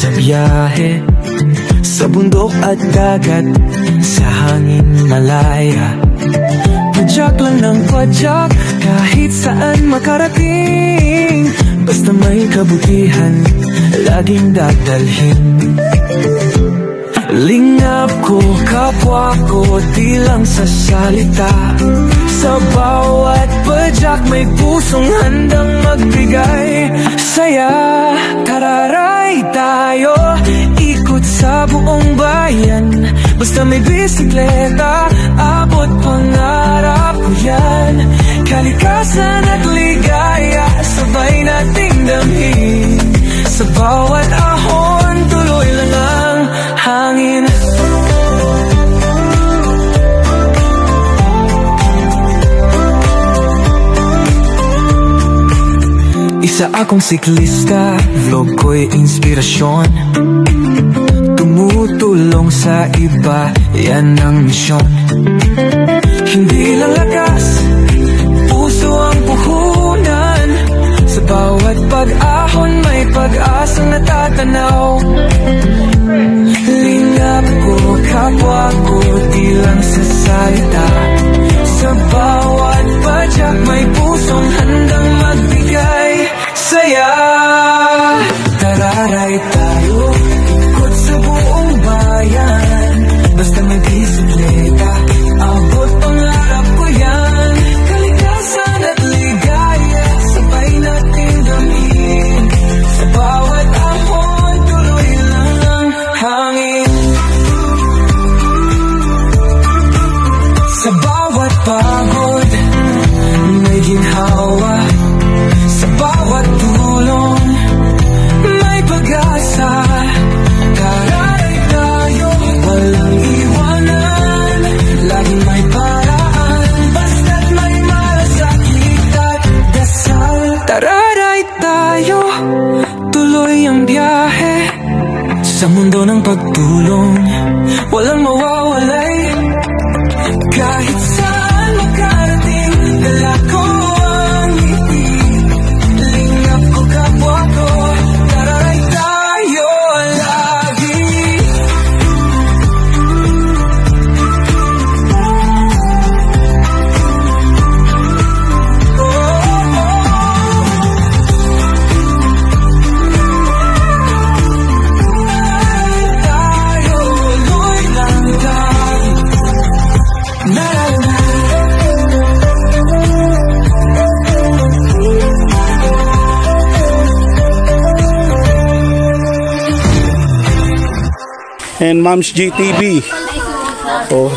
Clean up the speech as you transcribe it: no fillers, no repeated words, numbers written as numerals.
sa biyahe, sa bundok at dagat, sa hangin malaya. Padyak lang ng padyak, kahit saan makarating. Basta may kabutihan, laging dadalhin. Lingap ko, kapwa ko, di lang sa salita. Sa bawat padyak may pusong handang magbigay saya. Tararay tayo, ikot sa buong bayan. Basta may bisikleta, abot pangarap ko yan. Kalikasan at ligaya, sabay nating damhin. Sa bawat ahon, tuloy lang ang hangin. Isa akong siklista, vlog ko'y inspirasyon. Tumutulong sa iba, yan ang misyon. Hindi lang lakas, puso ang puhunan. Sa bawat pag-ahon may pag-asang natatanaw. Lingap ko, kapwa ko, di lang sa salita. Sa bawat padyak may pusong handang magbigay saya. Tararay tayo, ikot sa buong bayan. Basta may bisikleta, abot pangarap ko yan. Kalikasan at ligaya, sabay natin damin. Sa bawat ahon, tuloy lang ang hangin. Sa bawat pagod, may ginhawa. Sa bawat tulong, may pag-asa. Tararay tayo, walang iwanan. Laging may paraan, basta't may malasakit at dasal. Tararay tayo, tuloy ang biyahe. Sa mundo ng pagtulong, walang mawawalay. Kahit saan makarating, dala ko ang ngiti. Lingap ko, kapwa ko, tararay tayo lagi. Tayo, luloy lang tayo. And Moms GTV. Oh,